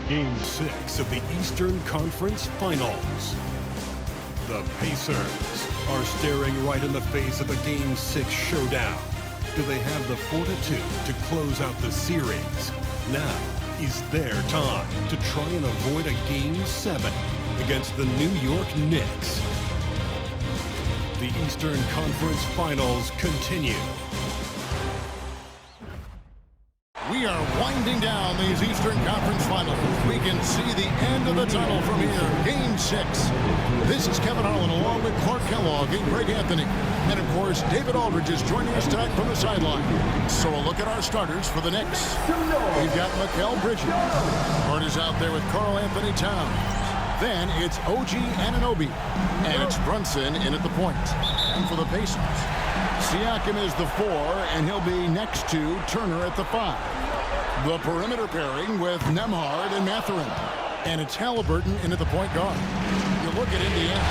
Game 6 of the Eastern Conference Finals. The Pacers are staring right in the face of a Game 6 showdown. Do they have the fortitude to close out the series? Now is their time to try and avoid a Game 7 against the New York Knicks. The Eastern Conference Finals continue. We are winding down these Eastern Conference Finals. We can see the end of the tunnel from here. Game 6. This is Kevin Harlan along with Clark Kellogg and Greg Anthony. And, of course, David Aldridge is joining us tonight from the sideline. So a look at our starters for the Knicks. We've got Mikal Bridges. Hart is out there with Karl Anthony Towns. Then it's OG Anunoby. And it's Brunson in at the point. And for the Pacers, Siakam is the 4, and he'll be next to Turner at the 5. The perimeter pairing with Nembhard and Mathurin. And it's Haliburton in at the point guard. You look at Indiana,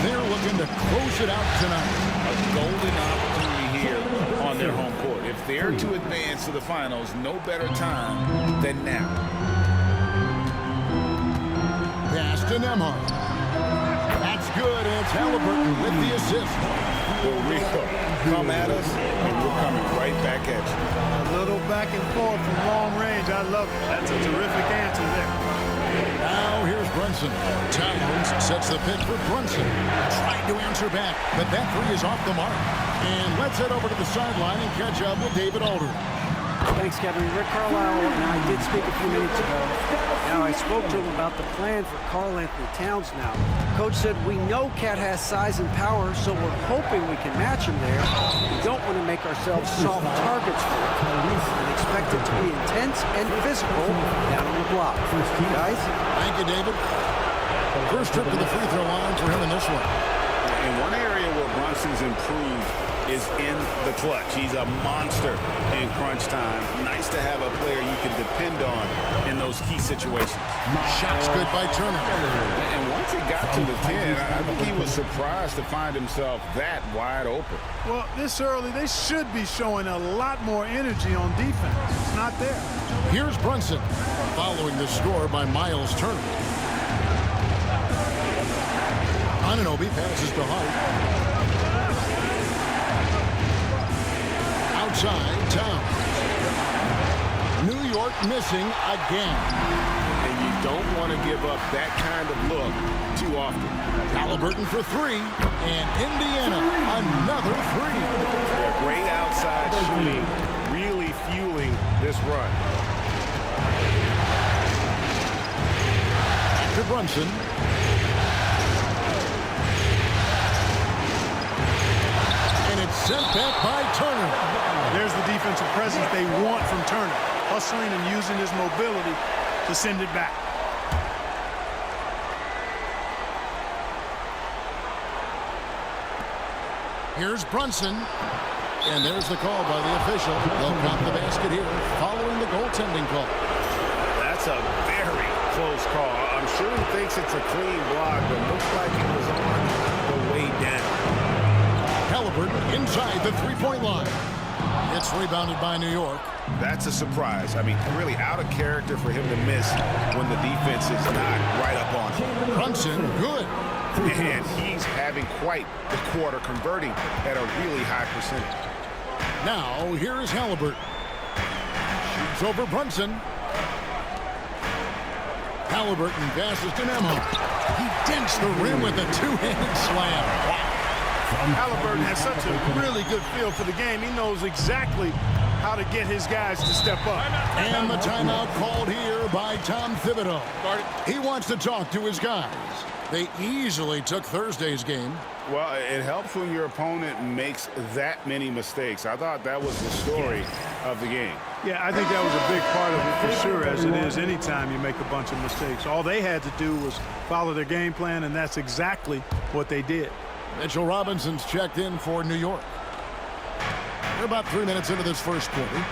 they're looking to close it out tonight. A golden opportunity here on their home court. If they're to advance to the finals, no better time than now. Pass to Nembhard. That's good, and it's Haliburton with the assist. Come at us, and we're coming right back at you. A little back and forth from long range. I love it. That's a terrific answer there. Now here's Brunson. Towns sets the pick for Brunson. Trying to answer back, but that three is off the mark. And let's head over to the sideline and catch up with David Aldridge. Thanks, Kevin. Rick Carlisle and I did speak a few minutes ago. Now, I spoke to him about the plan for Karl Anthony Towns now. Coach said, we know Cat has size and power, so we're hoping we can match him there. We don't want to make ourselves soft targets for him. And expect it to be intense and physical down on the block. Guys? Thank you, David. First trip to the free throw line for him in this one. In one area where Brunson's improved is in the clutch. He's a monster in crunch time. Nice to have a player you can depend on in those key situations. Shot's good by Turner. And once he got to the 10, I think he was surprised to find himself that wide open. Well, this early, they should be showing a lot more energy on defense. It's not there. Here's Brunson, following the score by Miles Turner. Anunoby passes to Hart. Outside, Towns. New York missing again. And you don't want to give up that kind of look too often. Haliburton for 3, and Indiana another 3. They're great outside shooting, really fueling this run. To Brunson. And it's sent back by Turner. There's the defensive presence they want from Turner. Hustling and using his mobility to send it back. Here's Brunson. And there's the call by the official. They'll count the basket here following the goaltending call. That's a very close call. I'm sure he thinks it's a clean block, but looks like it was on the way down. Haliburton inside the three-point line. It's rebounded by New York. That's a surprise. I mean, really out of character for him to miss when the defense is not right up on him. Brunson, good. And he's having quite the quarter, converting at a really high percentage. Now, here is Haliburton. Shoots over Brunson. Haliburton passes to Nembhard. He dents the rim with a two-handed slam. Wow. Haliburton has such a really good feel for the game. He knows exactly how to get his guys to step up. And the timeout called here by Tom Thibodeau. He wants to talk to his guys. They easily took Thursday's game. Well, it helps when your opponent makes that many mistakes. I thought that was the story of the game. Yeah, I think that was a big part of it for sure, as it is anytime you make a bunch of mistakes. All they had to do was follow their game plan, and that's exactly what they did. Mitchell Robinson's checked in for New York. We're about 3 minutes into this first quarter.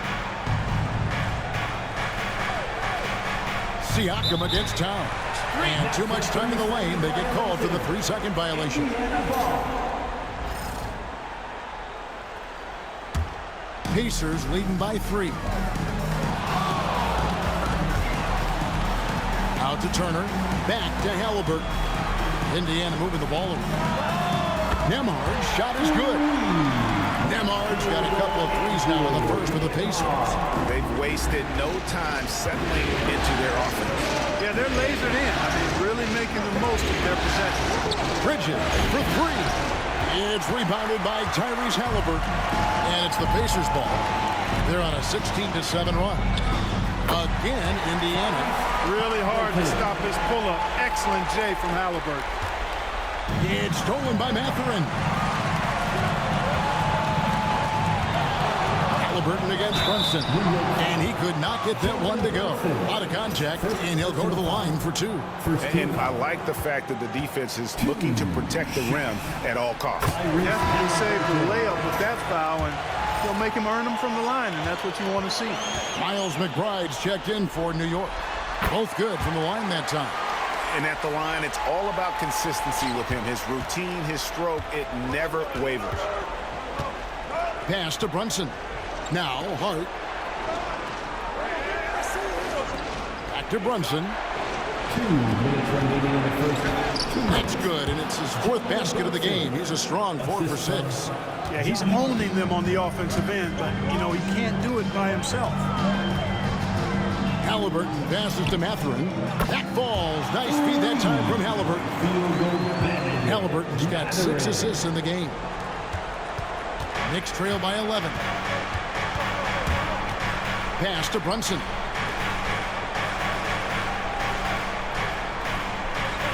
Siakam against Towns. And too much time in the lane. They get called for the 3-second violation. Pacers leading by 3. Out to Turner. Back to Haliburton. Indiana moving the ball over. Nembhard's shot is good. Nembhard's got a couple of threes now in the first for the Pacers. They've wasted no time settling into their offense. Yeah, they're lasered in. I mean, really making the most of their possession. Bridges for 3. It's rebounded by Tyrese Haliburton. And it's the Pacers' ball. They're on a 16-7 run. Again, Indiana. Really hard to stop this pull-up. Excellent J from Haliburton. It's stolen by Mathurin. Haliburton against Brunson. And he could not get that one to go. Out of contact, and he'll go to the line for 2. And I like the fact that the defense is looking to protect the rim at all costs. Definitely saved the layup with that foul, and they'll make him earn them from the line, and that's what you want to see. Miles McBride's checked in for New York. Both good from the line that time. And at the line, it's all about consistency with him. His routine, his stroke, it never wavers. Pass to Brunson. Now, Hart. Back to Brunson. 2 minutes remaining in the first. That's good, and it's his 4th basket of the game. He's a strong 4 for 6. Yeah, he's owning them on the offensive end, but, you know, he can't do it by himself. Haliburton passes to Mathurin. That falls. Nice feed that time from Haliburton. Haliburton's got 6 assists in the game. Knicks trail by 11. Pass to Brunson.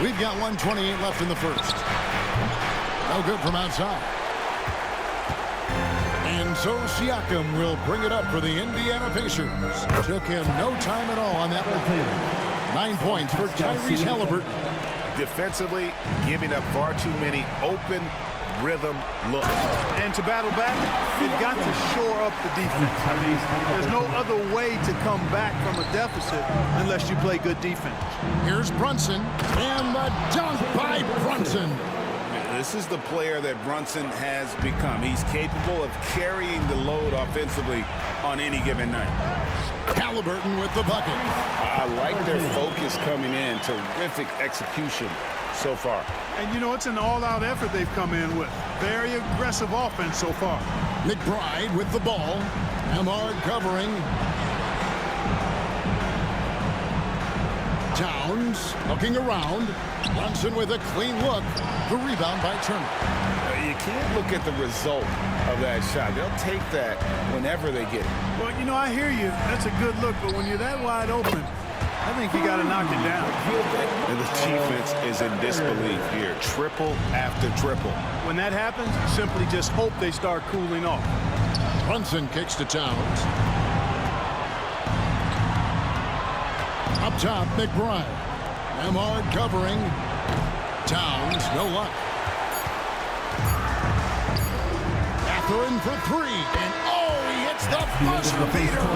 We've got 1:28 left in the first. No good from outside. And so Siakam will bring it up for the Indiana Pacers. Took him no time at all on that one. 9 points for Tyrese Haliburton. Defensively, giving up far too many open rhythm looks. And to battle back, you've got to shore up the defense. I mean, there's no other way to come back from a deficit unless you play good defense. Here's Brunson, and the dunk by Brunson. This is the player that Brunson has become. He's capable of carrying the load offensively on any given night. Haliburton with the bucket. I like their focus coming in. Terrific execution so far. And, you know, it's an all-out effort they've come in with. Very aggressive offense so far. McBride with the ball. Nembhard covering. Towns looking around. Brunson with a clean look. The rebound by Turner. You can't look at the result of that shot. They'll take that whenever they get it. Well, you know, I hear you. That's a good look, but when you're that wide open, I think you got to knock it down. And the defense is in disbelief here. Triple after triple. When that happens, you simply just hope they start cooling off. Brunson kicks to Towns. Up top, McBride. Nembhard covering. Towns, no luck. Mathurin for 3. And he hits the buzzer beater.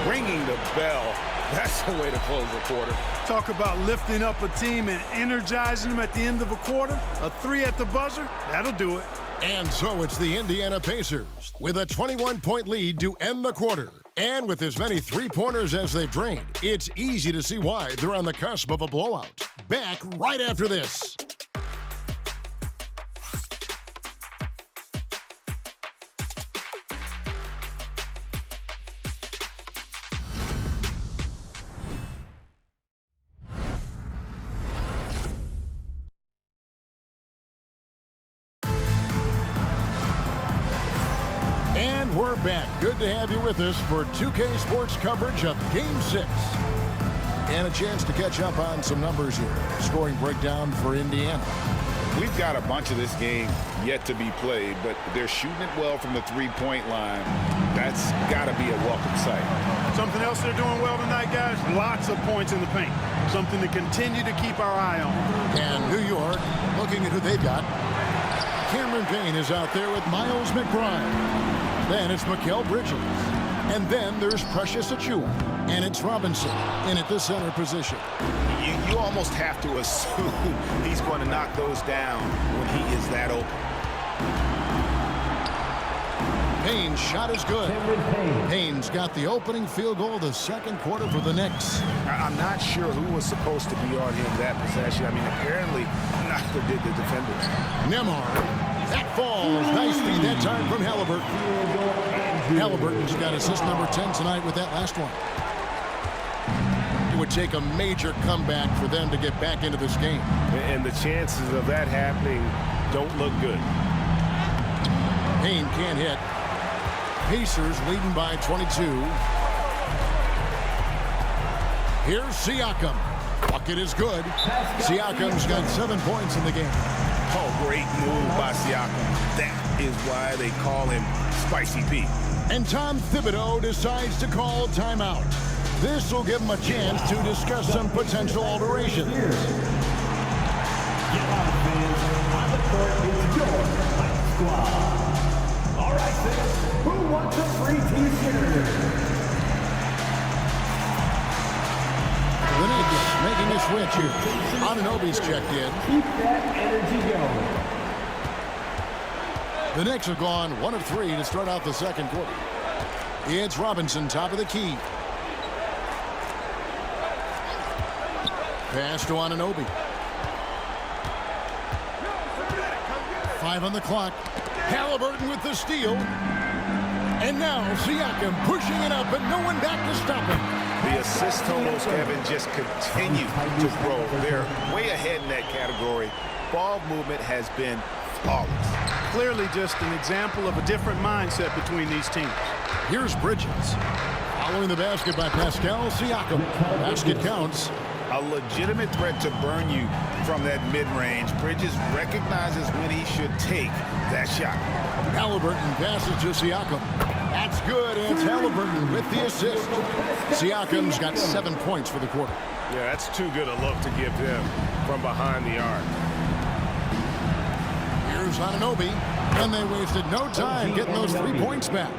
Ringing the bell. That's the way to close a quarter. Talk about lifting up a team and energizing them at the end of a quarter. A 3 at the buzzer, that'll do it. And so it's the Indiana Pacers with a 21-point lead to end the quarter. And with as many three-pointers as they've drained, it's easy to see why they're on the cusp of a blowout. Back right after this. We're back. Good to have you with us for 2K Sports coverage of Game 6. And a chance to catch up on some numbers here. Scoring breakdown for Indiana. We've got a bunch of this game yet to be played, but they're shooting it well from the three-point line. That's got to be a welcome sight. Something else they're doing well tonight, guys, lots of points in the paint. Something to continue to keep our eye on. And New York, looking at who they've got. Cameron Payne is out there with Miles McBride. Then it's Mikal Bridges. And then there's Precious Achiuwa. And it's Robinson in at the center position. You almost have to assume he's going to knock those down when he is that open. Payne's shot is good. Payne's got the opening field goal of the second quarter for the Knicks. I'm not sure who was supposed to be on him that possession. I mean, apparently neither did the defenders. Nembhard. That falls nicely that time from Haliburton. Haliburton's got assist number 10 tonight with that last one. It would take a major comeback for them to get back into this game. And the chances of that happening don't look good. Payne can't hit. Pacers leading by 22. Here's Siakam. Bucket is good. Siakam's got 7 points in the game. Oh, great move by Siakam. That is why they call him Spicy Pete. And Tom Thibodeau decides to call timeout. This will give him a chance to discuss some potential alterations. Get out, fans. On the court is your Knights squad. All right, fans. Who wants a free t-shirt? The Knicks making a switch here. Anunoby's checked in. Keep that energy going. The Knicks have gone 1 of 3 to start out the second quarter. It's Robinson, top of the key. Pass to Anunoby. 5 on the clock. Haliburton with the steal. And now Siakam pushing it up, and no one back to stop him. The assist totals, Kevin, just continue to grow. They're way ahead in that category. Ball movement has been flawless. Clearly just an example of a different mindset between these teams. Here's Bridges. Following the basket by Pascal Siakam. Basket counts. A legitimate threat to burn you from that mid-range. Bridges recognizes when he should take that shot. Haliburton passes to Siakam. That's good, and it's Haliburton with the assist. Siakam's got 7 points for the quarter. Yeah, that's too good a look to give them from behind the arc. Here's Anunoby, and they wasted no time getting those 3 points back.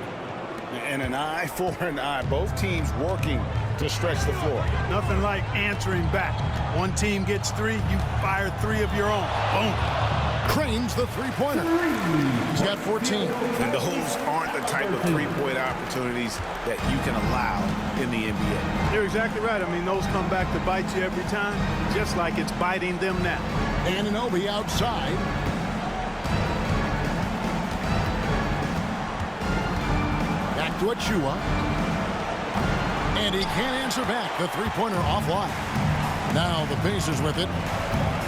And an eye for an eye. Both teams working to stretch the floor. Nothing like answering back. One team gets 3, you fire 3 of your own. Boom. Crane's the three-pointer. He's got 14. And those aren't the type of three-point opportunities that you can allow in the NBA. You're exactly right. I mean, those come back to bite you every time, just like it's biting them now. Anunoby outside. Back to Achiuwa. And he can't answer back. The three-pointer offline. Now the Pacers with it.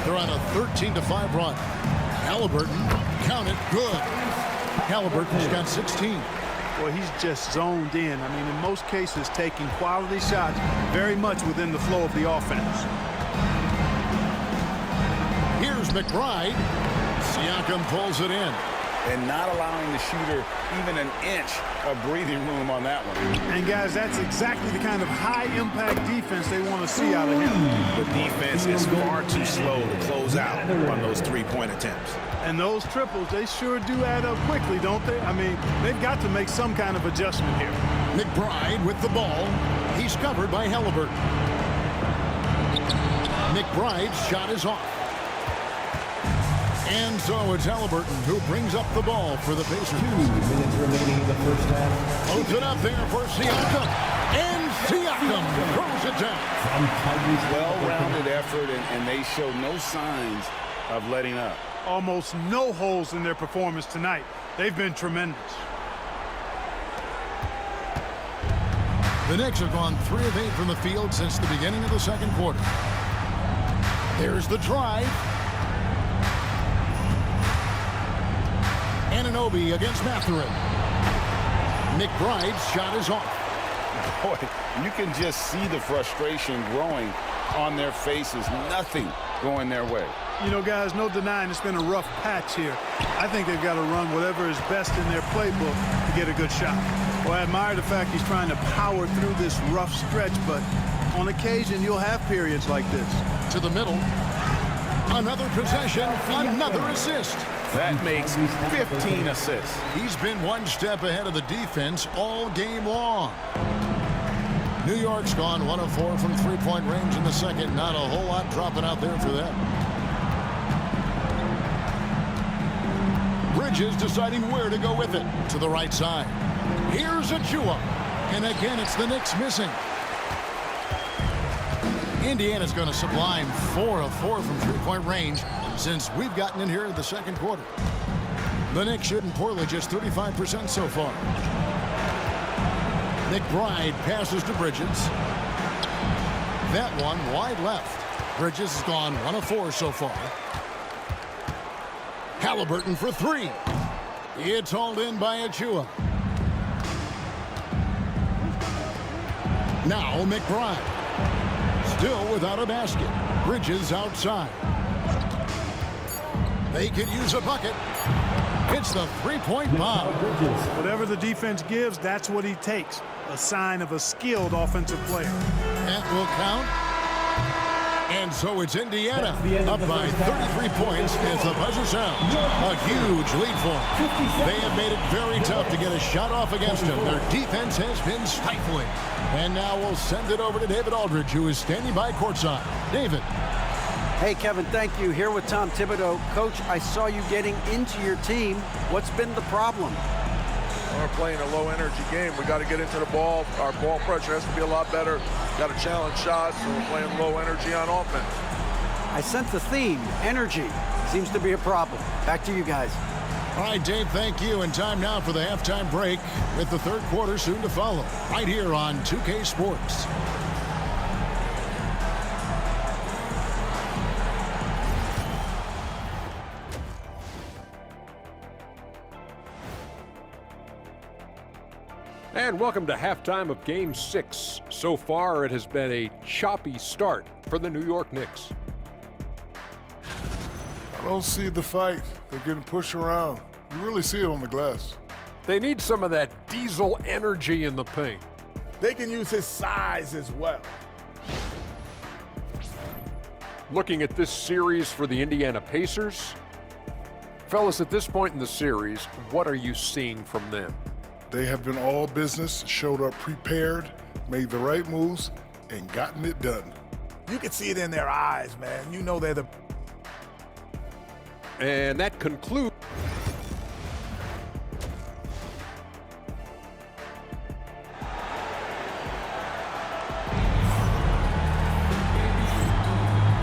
They're on a 13-5 run. Haliburton, count it, good. Haliburton's got 16. Well, he's just zoned in. I mean, in most cases, taking quality shots very much within the flow of the offense. Here's McBride. Siakam pulls it in. And not allowing the shooter even an inch of breathing room on that one. And, guys, that's exactly the kind of high-impact defense they want to see out of him. The defense is far too slow to close out on those three-point attempts. And those triples, they sure do add up quickly, don't they? I mean, they've got to make some kind of adjustment here. McBride with the ball. He's covered by Haliburton. McBride's shot is off. And so it's Haliburton who brings up the ball for the Pacers. 2 minutes remaining in the first half. Holds it up there for Siakam. And Siakam throws it down. Well-rounded effort, and they show no signs of letting up. Almost no holes in their performance tonight. They've been tremendous. The Knicks have gone 3 of 8 from the field since the beginning of the second quarter. There's the drive. Anunoby against Mathurin. McBride's shot is off. Boy, you can just see the frustration growing on their faces. Nothing going their way. You know, guys, no denying it's been a rough patch here. I think they've got to run whatever is best in their playbook to get a good shot. Well, I admire the fact he's trying to power through this rough stretch, but on occasion you'll have periods like this. To the middle. Another possession, another assist. That makes 15 assists. He's been one step ahead of the defense all game long. New York's gone 1 of 4 from three-point range in the second. Not a whole lot dropping out there for them. Bridges deciding where to go with it. To the right side. Here's Achua. And again, it's the Knicks missing. Indiana's going to sublime 4 of 4 from three-point range since we've gotten in here in the second quarter. The Knicks shooting poorly, just 35% so far. McBride passes to Bridges. That one wide left. Bridges has gone 1 of 4 so far. Haliburton for 3. It's hauled in by Achua. Now McBride. Still without a basket. Bridges outside. They could use a bucket. It's the three-point bomb. Whatever the defense gives, that's what he takes. A sign of a skilled offensive player. That will count. And so it's Indiana up by 33 points as the buzzer sounds. A huge lead for them. They have made it very tough to get a shot off against them. Their defense has been stifling. And now we'll send it over to David Aldridge, who is standing by courtside. David. Hey, Kevin, thank you. Here with Tom Thibodeau. Coach, I saw you getting into your team. What's been the problem? We're playing a low-energy game. We got to get into the ball. Our ball pressure has to be a lot better. Got to challenge shots, so we're playing low energy on offense. I sense the theme. Energy seems to be a problem. Back to you guys. All right, Dave, thank you. And time now for the halftime break with the third quarter soon to follow. Right here on 2K Sports. And welcome to halftime of Game 6. So far, it has been a choppy start for the New York Knicks. I don't see the fight. They're getting pushed around. You really see it on the glass. They need some of that diesel energy in the paint. They can use his size as well. Looking at this series for the Indiana Pacers. Fellas, at this point in the series, what are you seeing from them? They have been all business, showed up prepared, made the right moves, and gotten it done. You can see it in their eyes, man. You know they're the... And that concludes.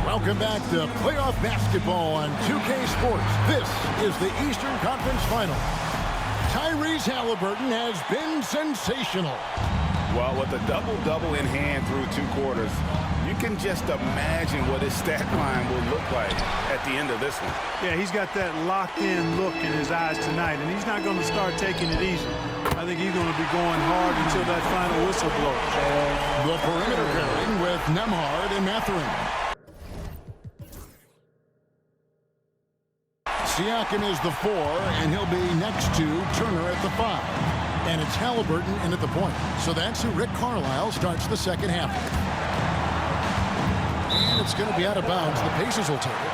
Welcome back to playoff basketball on 2K Sports. This is the Eastern Conference Final. Tyrese Haliburton has been sensational. Well, with a double-double in hand through 2 quarters, you can just imagine what his stat line will look like at the end of this one. Yeah, he's got that locked-in look in his eyes tonight, and he's not going to start taking it easy. I think he's going to be going hard until that final whistle blows. The perimeter pairing with Nembhard and Mathurin. Siakam is the 4, and he'll be next to Turner at the 5. And it's Haliburton in at the point. So that's who Rick Carlisle starts the second half with. And it's going to be out of bounds. The Pacers will take it.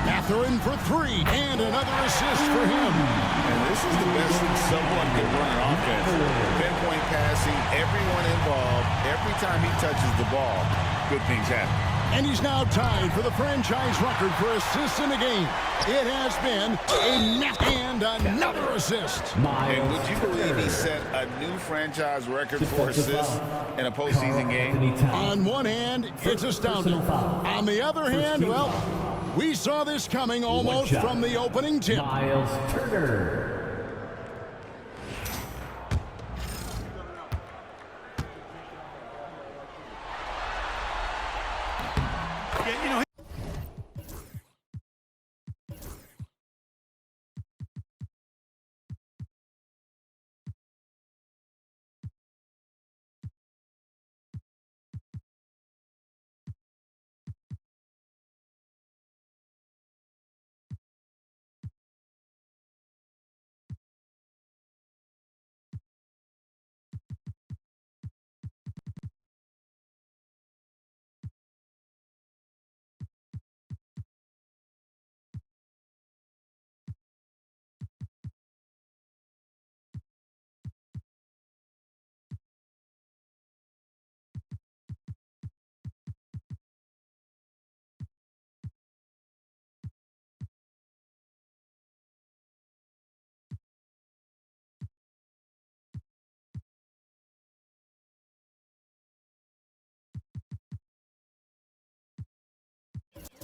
Mathurin for 3, and another assist for him. And this is the best thing someone can run an offense. Pinpoint passing, everyone involved. Every time he touches the ball, good things happen. And he's now tied for the franchise record for assists in a game. It has been and another assist. And would you believe he set a new franchise record for assists in a postseason game? On one hand, it's astounding. On the other hand, well, we saw this coming almost from the opening tip. Miles Turner. Yeah, you know,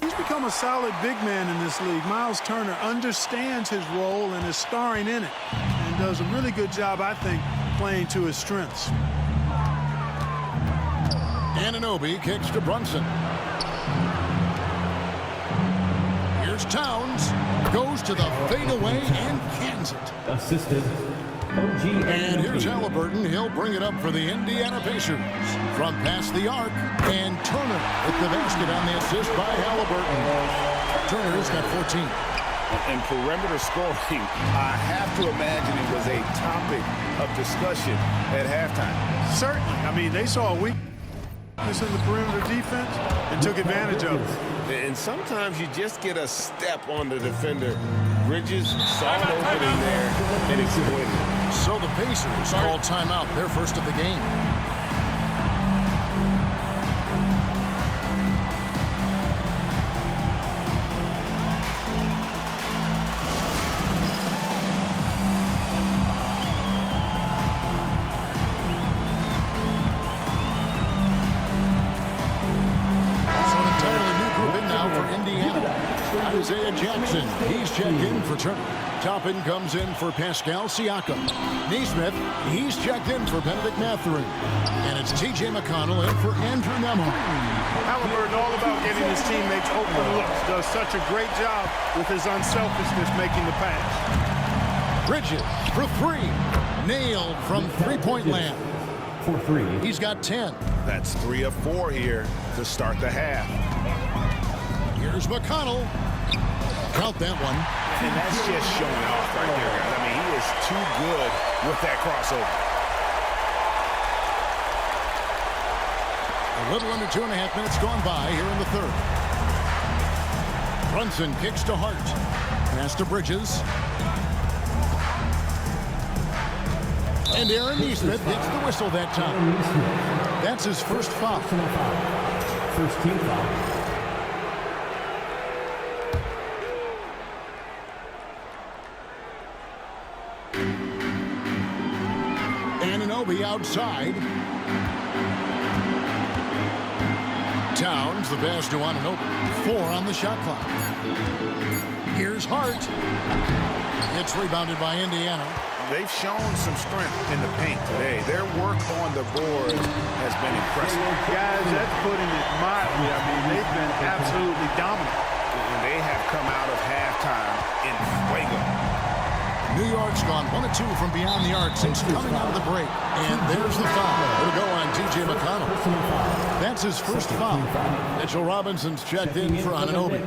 he's become a solid big man in this league. Miles Turner understands his role and is starring in it and does a really good job, I think, playing to his strengths. Anunoby kicks to Brunson. Here's Towns. Goes to the fadeaway and cans it. Assisted. OG And here's Haliburton. He'll bring it up for the Indiana Pacers. From past the arc, and Turner with the basket on the assist by Haliburton. Turner's got 14. And perimeter scoring, I have to imagine it was a topic of discussion at halftime. Certainly. I mean, they saw a weakness in the perimeter defense and took advantage of it. And sometimes you just get a step on the defender. Bridges saw an opening there and exploited it. So the Pacers call timeout, their first of the game. Isaiah Jackson, he's checked in for Turner. Toppin comes in for Pascal Siakam. Neesmith, he's checked in for Benedict Mathurin. And it's T.J. McConnell in for Andrew Nembhard. Haliburton all about getting his teammates open looks. Does such a great job with his unselfishness making the pass. Bridges for three. Nailed from three-point land. For three. He's got 10. That's 3 of 4 here to start the half. Here's McConnell. Count that one. And that's just showing off right there, guys. I mean, he is too good with that crossover. A little under 2.5 minutes gone by here in the third. Brunson kicks to Hart. Pass to Bridges. And Aaron Neesmith gets the whistle that time. That's his first foul. First team foul. Anunoby outside. Towns, the pass to Anunoby. 4 on the shot clock. Here's Hart. It's rebounded by Indiana. They've shown some strength in the paint today. Their work on the board has been impressive. Guys, that's putting it mildly. I mean, they've been absolutely dominant. And they have come out of halftime in fuego. New York's gone 1 of 2 from beyond the arc since coming out of the break. And there's the foul. It'll go on T.J. McConnell. That's his first foul. Mitchell Robinson's checked in for Anunoby.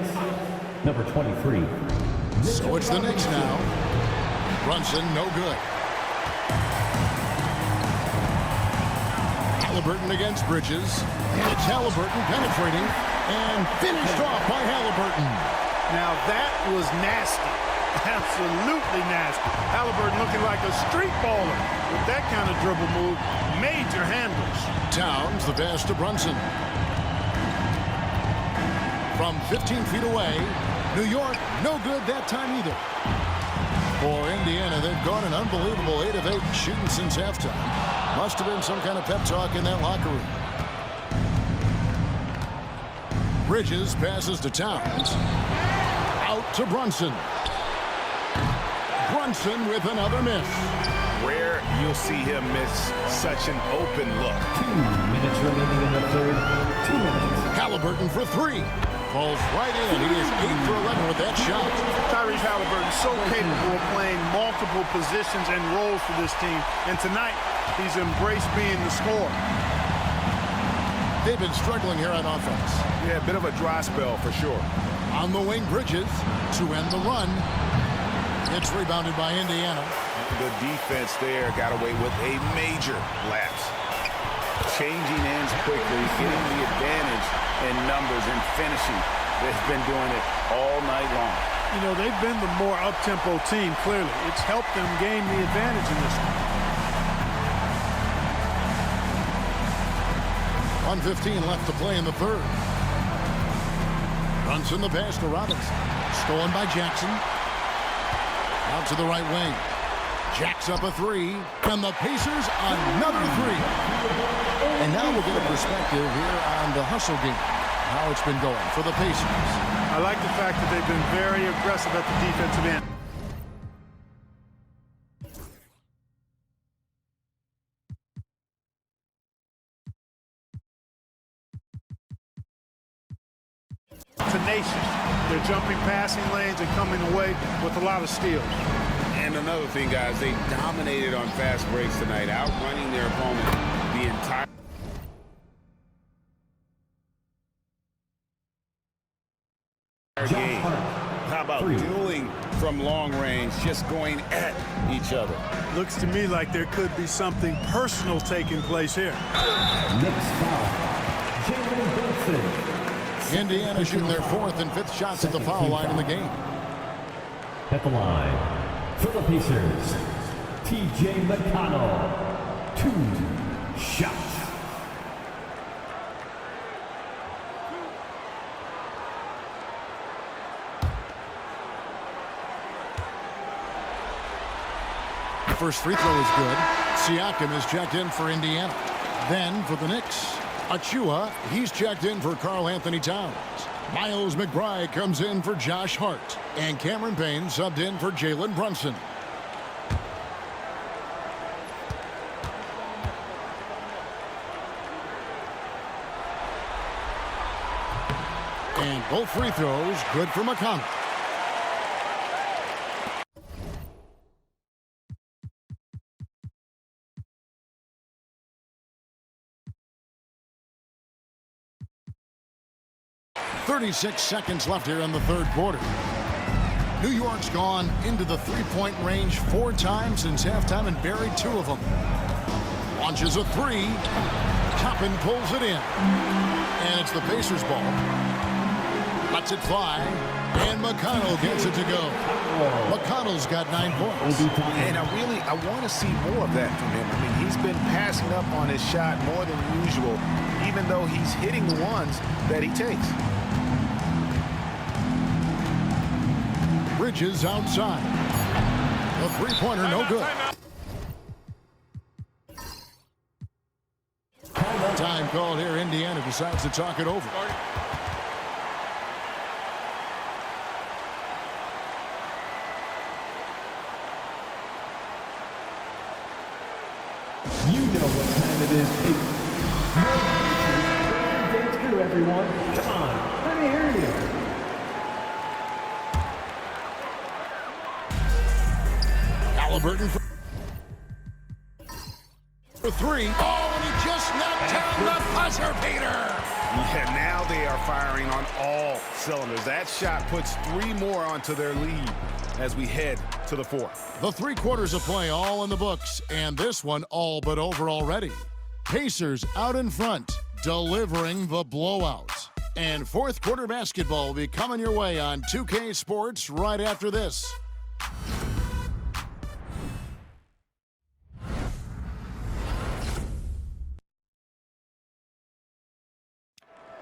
Number 23. So it's the Knicks now. Brunson, no good. Haliburton against Bridges. It's Haliburton penetrating and finished off by Haliburton. Now that was nasty. Absolutely nasty. Haliburton looking like a street baller with that kind of dribble move. Major handles. Towns, the pass to Brunson. From 15 feet away, New York, no good that time either. For Indiana, they've gone an unbelievable 8 of 8 shooting since halftime. Must have been some kind of pep talk in that locker room. Bridges passes to Towns. Out to Brunson. Brunson with another miss. Rare you'll see him miss such an open look. 2 minutes remaining in the third. 2 minutes. Haliburton for three. Falls right in. He is 8 for 11 with that shot. Tyrese Haliburton so capable of playing multiple positions and roles for this team. And tonight, he's embraced being the scorer. They've been struggling here on offense. Yeah, a bit of a dry spell for sure. On the wing, Bridges to end the run. It's rebounded by Indiana. The defense there got away with a major lapse. Changing ends quickly, getting the advantage in numbers and finishing. They've been doing it all night long. You know, they've been the more up-tempo team, clearly. It's helped them gain the advantage in this one. 1:15 left to play in the third. Runs in the pass to Robinson. Stolen by Jackson. Out to the right wing. Jacks up a three. And the Pacers another three. And now we'll get a perspective here on the hustle game. How it's been going for the Pacers. I like the fact that they've been very aggressive at the defensive end. Tenacious. They're jumping passing lanes and coming away with a lot of steals. And another thing, guys, they dominated on fast breaks tonight, outrunning their opponent the entire game. How about dueling from long range, just going at each other? Looks to me like there could be something personal taking place here. Knicks foul. Game6. Indiana shooting their 4th and 5th shots at the foul line in the game. At the line. For the Pacers, T.J. McConnell, 2 shots. First free throw is good. Siakam is checked in for Indiana. Then for the Knicks, Achua, he's checked in for Karl Anthony Towns. Miles McBride comes in for Josh Hart. And Cameron Payne subbed in for Jalen Brunson. And both free throws good for McConnell. .36 seconds left here in the third quarter. New York's gone into the three-point range 4 times since halftime and buried 2 of them. Launches a 3. Toppin pulls it in. And it's the Pacers ball. Lets it fly. And McConnell gets it to go. McConnell's got 9 points. And I want to see more of that from him. I mean, he's been passing up on his shot more than usual, even though he's hitting the ones that he takes. Bridges outside. The three-pointer no good. Time called here. Indiana decides to talk it over. You know what time it is. Dance crew, everyone. Come on, let me hear you. Haliburton for 3. Oh, and he just knocked down the buzzer beater. Yeah, now they are firing on all cylinders. That shot puts 3 more onto their lead as we head to the 4th. The 3 quarters of play all in the books, and this one all but over already. Pacers out in front, delivering the blowout. And 4th quarter basketball will be coming your way on 2K Sports right after this.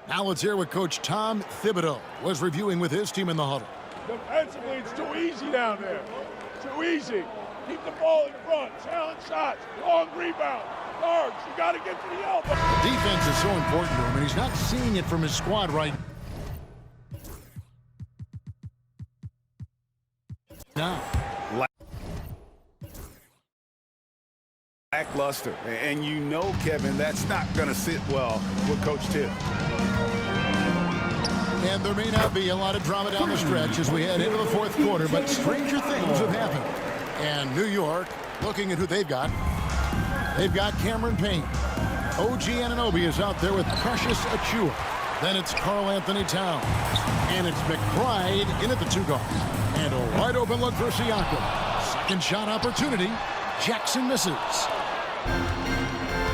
Now let's hear what Coach Tom Thibodeau was reviewing with his team in the huddle. Defensively, it's too easy down there. Too easy. Keep the ball in front. Challenge shots. Long rebound. Guards, you got to get to the elbow. Defense is so important to him, and he's not seeing it from his squad right now. lackluster. And you know, Kevin, that's not going to sit well with Coach Tiff. And there may not be a lot of drama down the stretch as we head into the fourth quarter, but stranger things have happened. And New York, looking at who they've got Cameron Payne. OG Anunoby is out there with Precious Achiuwa. Then it's Karl Anthony Towns. And it's McBride in at the 2 guard. And a wide open look for Siakam. Second shot opportunity. Jackson misses.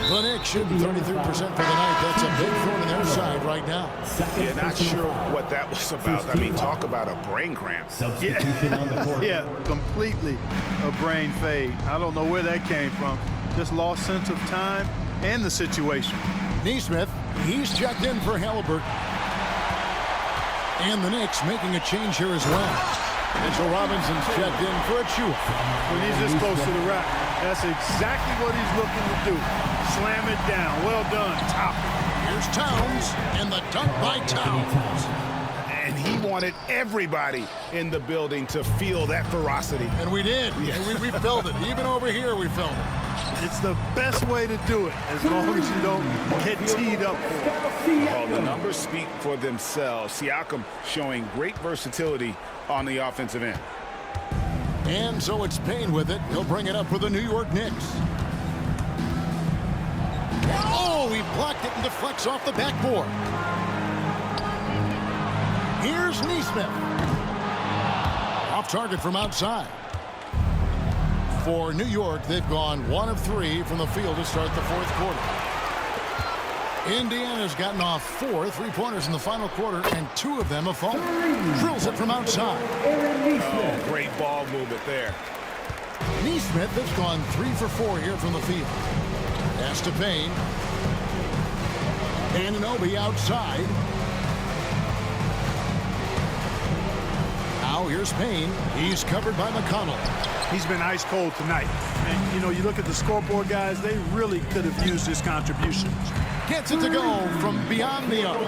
The Knicks shooting 33% for the night. That's a big throw to their side right now. Yeah, not sure what that was about. I mean, talk about a brain cramp. Yeah, completely a brain fade. I don't know where that came from. Just lost sense of time and the situation. Nesmith, he's checked in for Haliburton. And the Knicks making a change here as well. Mitchell Robinson's checked in for Achiuwa. When he's this close to the rack, that's exactly what he's looking to do. Slam it down. Well done. Top. Here's Towns, and the dunk by Towns. And he wanted everybody in the building to feel that ferocity. And we did. Yes. We felt it. Even over here, we felt it. It's the best way to do it, as long as you don't get teed up for it. Well, the numbers speak for themselves. Siakam showing great versatility on the offensive end. And so it's Payne with it. He'll bring it up for the New York Knicks. Oh, he blocked it and deflects off the backboard. Here's Nesmith. Off target from outside. For New York, they've gone 1 of 3 from the field to start the fourth quarter. Indiana's gotten off 4 3-pointers in the final quarter, and 2 of them have fallen. Drills it from outside. Oh, great ball movement there. Nesmith has gone 3 for 4 here from the field. Pass to Payne. Anunoby outside. Now here's Payne. He's covered by McConnell. He's been ice cold tonight. And, you know, you look at the scoreboard, guys, they really could have used his contributions. Gets it to go from beyond the arc.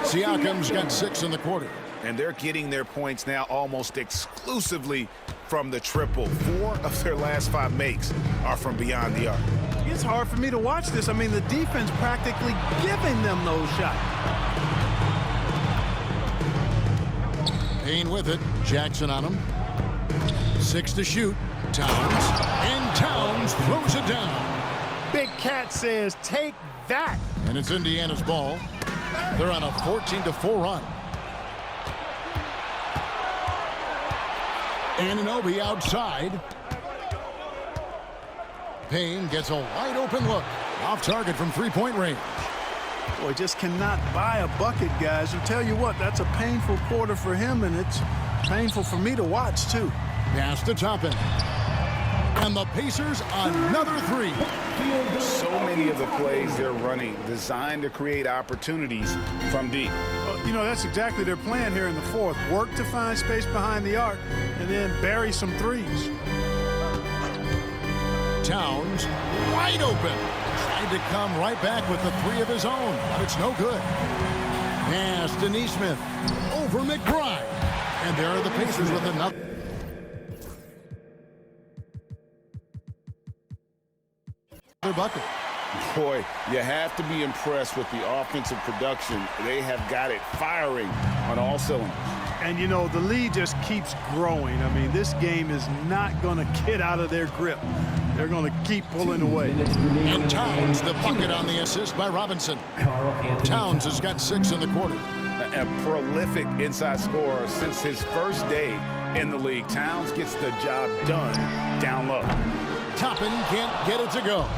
Siakam's got 6 in the quarter. And they're getting their points now almost exclusively from the triple. 4 of their last 5 makes are from beyond the arc. It's hard for me to watch this. I mean, the defense practically giving them those shots. Payne with it. Jackson on him. 6 to shoot. Towns. And Towns throws it down. Big Cat says, take that. And it's Indiana's ball. They're on a 14-4 run. Anunoby outside. Payne gets a wide open look. Off target from 3-point range. Boy, just cannot buy a bucket, guys. I'll tell you what, that's a painful quarter for him, and it's painful for me to watch, too. Pass to Toppin. And the Pacers another 3. So many of the plays they're running designed to create opportunities from deep. You know, that's exactly their plan here in the fourth. Work to find space behind the arc and then bury some threes. Towns wide open. Tried to come right back with the 3 of his own, but it's no good. Pass to Nesmith. Over McBride. And there are the Pacers with another bucket. Boy, you have to be impressed with the offensive production. They have got it firing on all cylinders. And, you know, the lead just keeps growing. I mean, this game is not going to get out of their grip. They're going to keep pulling away. And Towns, the bucket on the assist by Robinson. Towns has got 6 in the quarter. A prolific inside scorer since his first day in the league. Towns gets the job done down low. Toppin can't get it to go.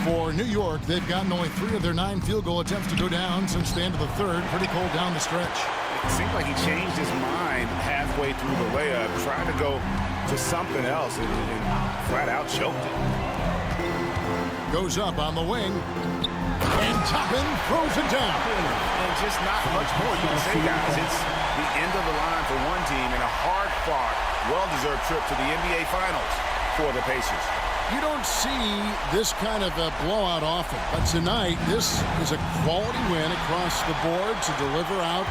For New York, they've gotten only 3 of their 9 field goal attempts to go down since the end of the third. Pretty cold down the stretch. It seemed like he changed his mind halfway through the layup, trying to go to something else and flat out choked it. Goes up on the wing. And Toppin throws it down. And just not much more you can say, guys. It's the end of the line for one team and a hard-fought, well-deserved trip to the NBA Finals for the Pacers. You don't see this kind of a blowout often, but tonight this is a quality win across the board to deliver out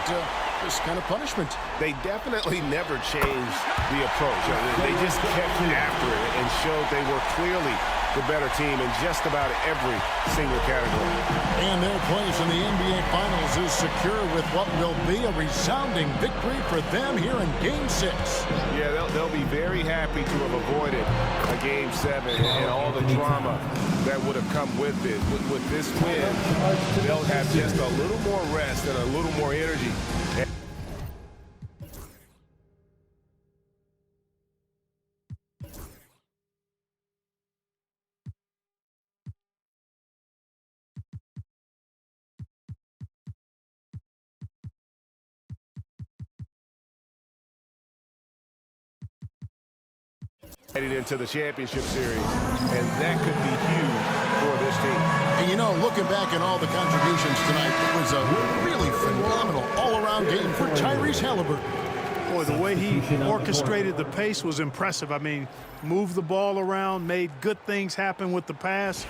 this kind of punishment. They definitely never changed the approach. They just kept after it and showed they were clearly the better team in just about every single category. And their place in the NBA Finals is secure with what will be a resounding victory for them here in Game 6. Yeah, they'll be very happy to have avoided a Game 7 and all the drama that would have come with it. With this win, they'll have just a little more rest and a little more energy. Heading into the championship series, and that could be huge for this team. And you know, looking back at all the contributions tonight, it was a really phenomenal all-around game for Tyrese Haliburton. Boy, the way he orchestrated the pace was impressive. I mean, moved the ball around, made good things happen with the pass.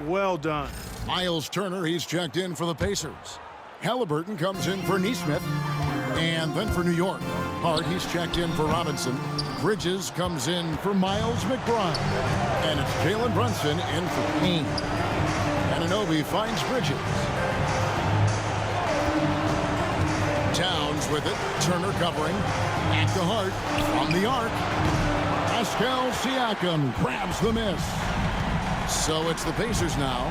Well done. Miles Turner, he's checked in for the Pacers. Haliburton comes in for Nesmith, and then for New York. Hart, he's checked in for Robinson. Bridges comes in for Miles McBride. And it's Jalen Brunson in for Payne. Anunoby finds Bridges. Towns with it. Turner covering. At the Hart. From the arc. Pascal Siakam grabs the miss. So it's the Pacers now.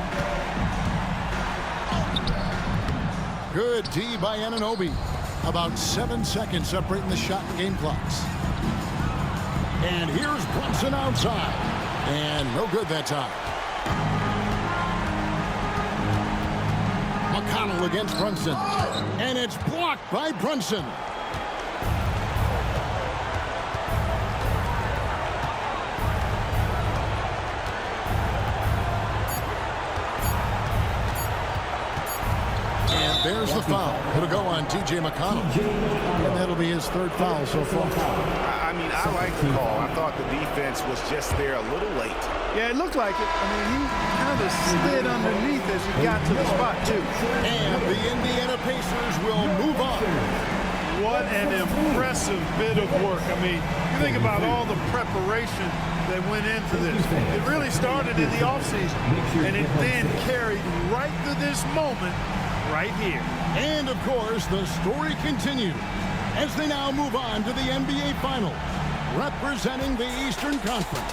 Good D by Anunoby. About 7 seconds separating the shot and game clocks. And here's Brunson outside. And no good that time. McConnell against Brunson. And it's blocked by Brunson. There's the foul. It'll go on T.J. McConnell. And that'll be his third foul so far. I mean, I like the call. I thought the defense was just there a little late. Yeah, it looked like it. I mean, he kind of slid underneath as he got to the spot, too. And the Indiana Pacers will move on. What an impressive bit of work. I mean, you think about all the preparation that went into this. It really started in the offseason, and it then carried right to this moment right here. And, of course, the story continues as they now move on to the NBA Finals, representing the Eastern Conference.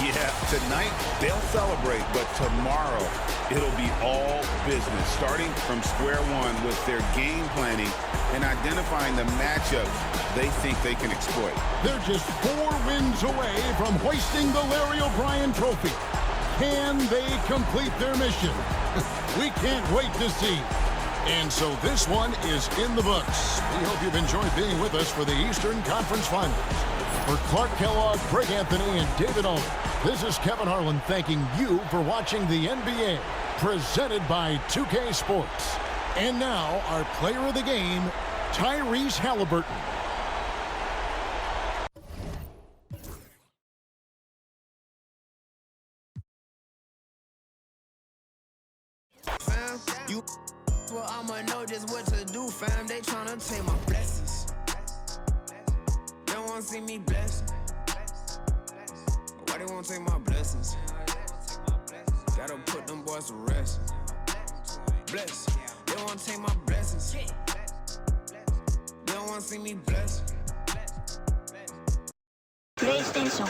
Yeah, tonight they'll celebrate, but tomorrow it'll be all business, starting from square one with their game planning and identifying the matchups they think they can exploit. They're just 4 wins away from hoisting the Larry O'Brien Trophy. Can they complete their mission? We can't wait to see. And so this one is in the books. We hope you've enjoyed being with us for the Eastern Conference Finals. For Clark Kellogg, Greg Anthony, and David Owen, this is Kevin Harlan thanking you for watching the NBA, presented by 2K Sports. And now, our player of the game, Tyrese Haliburton. Well, I'ma know just what to do, fam. They tryna take my blessings. They wanna see me blessed. Why they wanna take my blessings? Gotta put them boys to rest. Bless. They wanna take my blessings. They don't wanna see me blessed. PlayStation